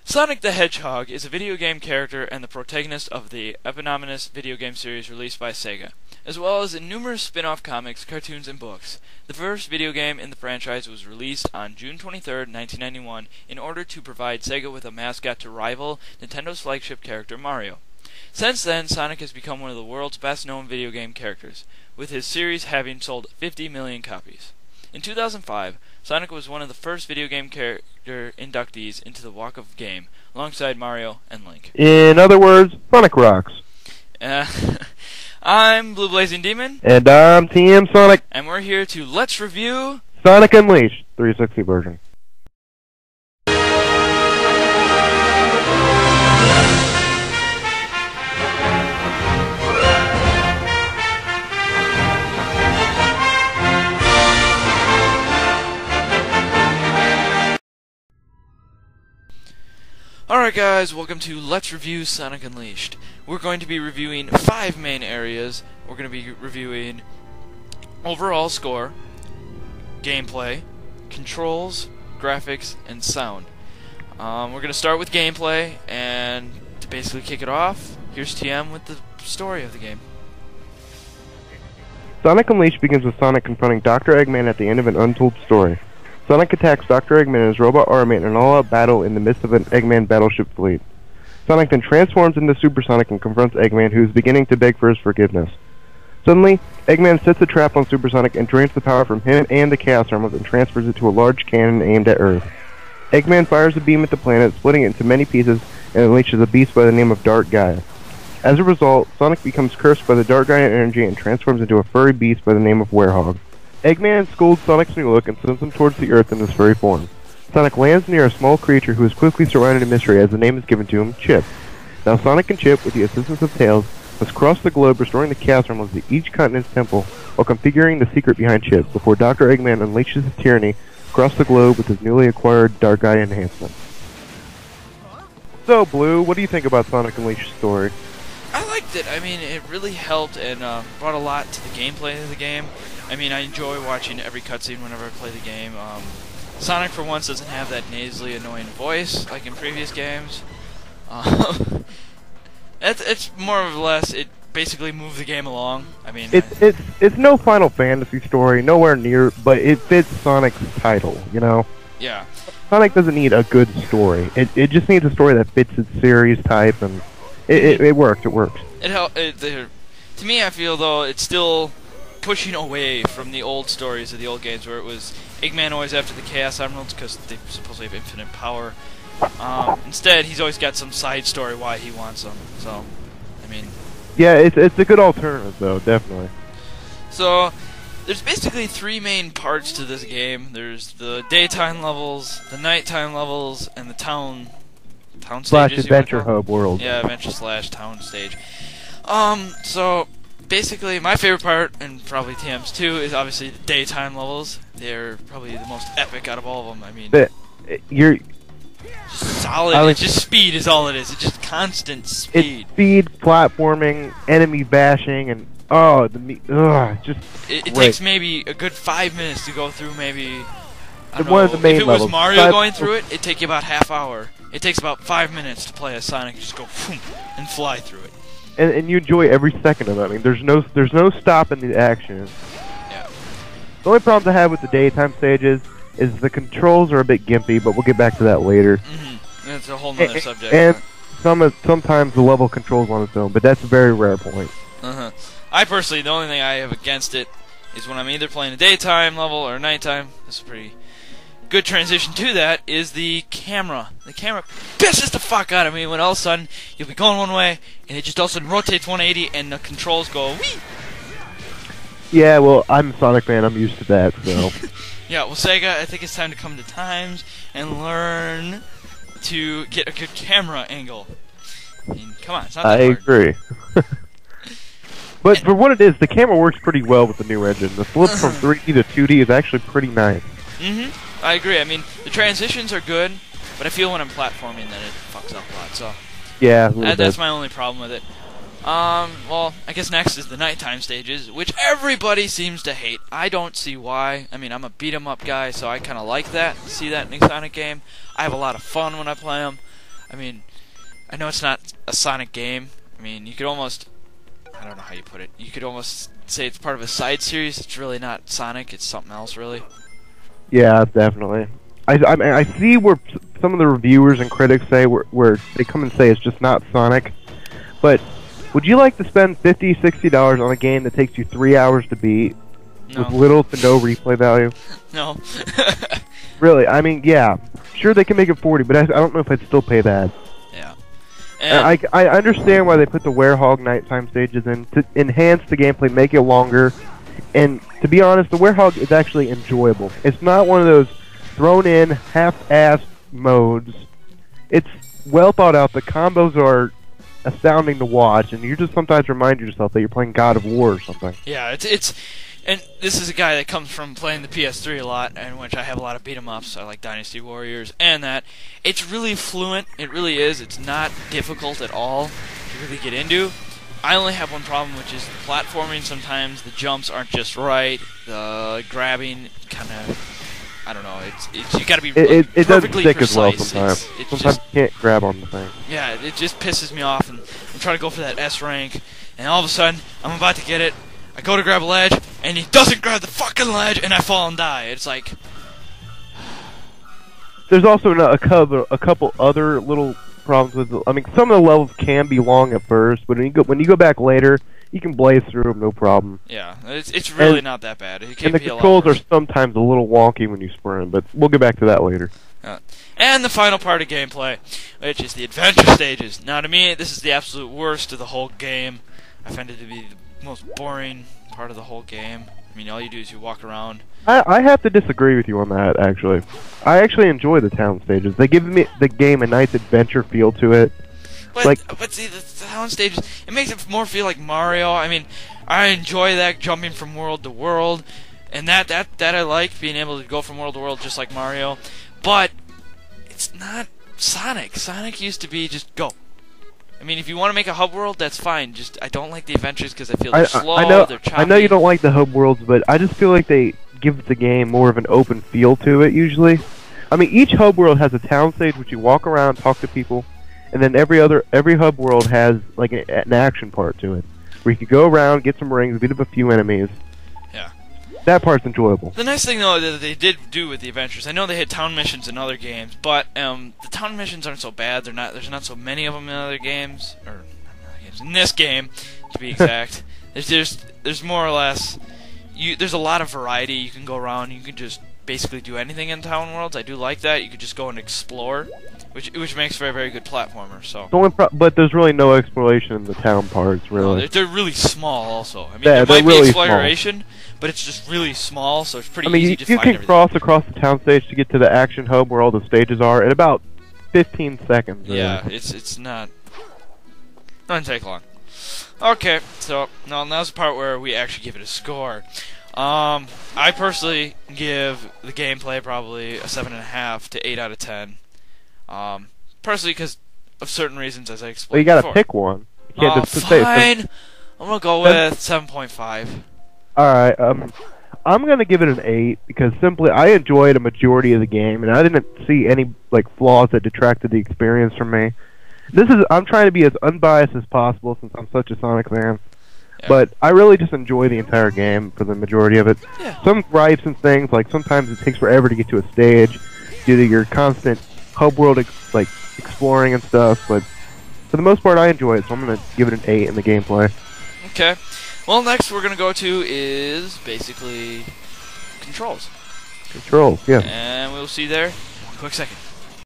Sonic the Hedgehog is a video game character and the protagonist of the eponymous video game series released by Sega, as well as in numerous spin-off comics, cartoons, and books. The first video game in the franchise was released on June 23, 1991, in order to provide Sega with a mascot to rival Nintendo's flagship character Mario. Since then, Sonic has become one of the world's best-known video game characters, with his series having sold 50 million copies. In 2005, Sonic was one of the first video game character inductees into the Walk of Fame, alongside Mario and Link. In other words, Sonic rocks. I'm Blueblazingdemon. And I'm TMsonic. And we're here to Let's Review Sonic Unleashed 360 version. Alright guys, welcome to Let's Review Sonic Unleashed. We're going to be reviewing 5 main areas. We're going to be reviewing overall score, gameplay, controls, graphics, and sound. We're going to start with gameplay, and to basically kick it off, here's TM with the story of the game. Sonic Unleashed begins with Sonic confronting Dr. Eggman at the end of an untold story. Sonic attacks Dr. Eggman and his robot army in an all-out battle in the midst of an Eggman battleship fleet. Sonic then transforms into Super Sonic and confronts Eggman, who is beginning to beg for his forgiveness. Suddenly, Eggman sets a trap on Super Sonic and drains the power from him and the Chaos Emerald and transfers it to a large cannon aimed at Earth. Eggman fires a beam at the planet, splitting it into many pieces, and unleashes a beast by the name of Dark Gaia. As a result, Sonic becomes cursed by the Dark Gaia energy and transforms into a furry beast by the name of Werehog. Eggman scolds Sonic's new look and sends him towards the Earth in this furry form. Sonic lands near a small creature who is quickly surrounded in mystery as the name is given to him, Chip. Now Sonic and Chip, with the assistance of Tails, must cross the globe, restoring the Chaos Emeralds to each continent's temple while configuring the secret behind Chip before Dr. Eggman unleashes his tyranny across the globe with his newly acquired Dark Gaia enhancement. So, Blue, what do you think about Sonic Unleashed's story? I liked it. I mean, it really helped and brought a lot to the gameplay of the game. I mean, I enjoy watching every cutscene whenever I play the game. Sonic, for once, doesn't have that nasally, annoying voice like in previous games. It's more or less, it basically moved the game along. I mean, it's no Final Fantasy story, nowhere near, but it fits Sonic's title, you know? Yeah. Sonic doesn't need a good story. It just needs a story that fits its series type, and it works. It works. To me, I feel though it's still pushing away from the old stories of the old games, where it was Eggman always after the Chaos Emeralds because they supposedly have infinite power. Instead, he's always got some side story why he wants them. So, I mean, yeah, it's a good alternative though, definitely. So, there's basically 3 main parts to this game. There's the daytime levels, the nighttime levels, and the town stages. Adventure Hub world. Yeah, adventure / town stage. So basically, my favorite part, and probably TM's too, is obviously the daytime levels. They're probably the most epic out of all of them. I mean, just solid. It's just speed is all it is. It's just constant speed. It's speed, platforming, enemy bashing, and it takes maybe a good 5 minutes to go through. Maybe one of the main if it levels. was Mario going through it, it'd take you about half hour. It takes about 5 minutes to play as Sonic. You just go boom, and fly through it. And you enjoy every second of it. I mean, there's no stopping the action. Yeah. The only problems I have with the daytime stages is the controls are a bit gimpy, but we'll get back to that later. That's a whole nother subject. And sometimes the level controls on its own, but that's a very rare point. I personally, the only thing I have against it is when I'm either playing a daytime level or nighttime. This is pretty good transition to that, is the camera. The camera pisses the fuck out of me when all of a sudden you'll be going one way and it just all of a sudden rotates 180 and the controls go wee. Yeah, well, I'm a Sonic fan. I'm used to that, so. Yeah, well, Sega, I think it's time to come to times and learn to get a good camera angle. I mean, come on, it's not that hard. I agree. But for what it is, the camera works pretty well with the new engine. The flip from 3D to 2D is actually pretty nice. I agree. I mean, the transitions are good, but I feel when I'm platforming that it fucks up a lot. So yeah, that's my only problem with it. Well, I guess next is the nighttime stages, which everybody seems to hate. I don't see why. I mean, I'm a beat-em-up guy, so I kind of like that. See that in a Sonic game. I have a lot of fun when I play them. I mean, I know it's not a Sonic game. I mean, you could almost, I don't know how you put it. You could almost say it's part of a side series. It's really not Sonic. It's something else, really. Yeah, definitely. I see where some of the reviewers and critics say where they come and say it's just not Sonic, but would you like to spend $50, $60 on a game that takes you 3 hours to beat with little to no replay value? No. Really? I mean, yeah. Sure, they can make it 40, but I don't know if I'd still pay that. Yeah. And I understand why they put the Werehog nighttime stages in to enhance the gameplay, make it longer. And to be honest, the Werehog is actually enjoyable. It's not one of those thrown-in, half-assed modes. It's well thought out. The combos are astounding to watch, and you just sometimes remind yourself that you're playing God of War or something. Yeah, it's and this is a guy that comes from playing the PS3 a lot, in which I have a lot of beat 'em ups. I like Dynasty Warriors, and that it's really fluent. It really is. It's not difficult at all to really get into. I only have one problem, which is the platforming. Sometimes the jumps aren't just right. The grabbing kind of, I don't know. It's you got to be it perfectly doesn't stick precise. as well sometimes. Sometimes just, you can't grab on the thing. Yeah, it just pisses me off, and I'm trying to go for that S rank, and all of a sudden I'm about to get it. I go to grab a ledge, and he doesn't grab the fucking ledge, and I fall and die. It's like, there's also a couple other little problems with it. I mean, some of the levels can be long at first, but when you go back later, you can blaze through them no problem. yeah, it's really not that bad. It can And the be a lot controls are worse. sometimes a little wonky when you sprint, but we'll get back to that later. And the final part of gameplay, which is the adventure stages. Now, to me, this is the absolute worst of the whole game. I find it to be the most boring part of the whole game. I mean, all you do is you walk around. I have to disagree with you on that, actually. I actually enjoy the town stages. They give me the game a nice adventure feel to it. But see, the town stages, it makes it more feel like Mario. I mean, I enjoy that, jumping from world to world, and that I like, being able to go from world to world just like Mario. But it's not Sonic. Sonic used to be just go. I mean, if you want to make a hub world, that's fine. Just I don't like the adventures because I feel they're slow, they're choppy. I know you don't like the hub worlds, but I just feel like they give the game more of an open feel to it, usually. I mean, each hub world has a town stage which you walk around, talk to people, and then every hub world has like an action part to it, where you can go around, get some rings, beat up a few enemies. Yeah. That part's enjoyable. The nice thing, though, that they did do with the adventures, I know they had town missions in other games, but the town missions aren't so bad. There's not so many of them in other games, or not other games, in this game, to be exact. There's more or less, there's a lot of variety. You can go around, you can just basically do anything in town worlds. I do like that. You could just go and explore, which makes for a very good platformer. So. But there's really no exploration in the town parts, really. No, they're really small, also. I mean, Yeah, there might be really exploration, but it's just really small, so it's pretty easy to find you can everything. cross across the town stage to get to the action hub where all the stages are in about 15 seconds. Really. Yeah, it's not. Doesn't take long. Okay, so now's the part where we actually give it a score. I personally give the gameplay probably a 7.5 to 8 out of 10. Personally, because of certain reasons, as I explained. Well, you gotta before. pick one. You can't just fine. say I'm gonna go with 7.5. Alright, I'm gonna give it an 8 because simply I enjoyed a majority of the game and I didn't see any flaws that detracted the experience from me. I'm trying to be as unbiased as possible since I'm such a Sonic fan. Yeah. But I really just enjoy the entire game for the majority of it. Yeah. Some gripes and things, like sometimes it takes forever to get to a stage due to your constant hub world exploring and stuff, but for the most part I enjoy it, so I'm gonna give it an 8 in the gameplay. Okay. Well, next we're gonna go to is basically controls. Controls, yeah. And we'll see there in a quick second.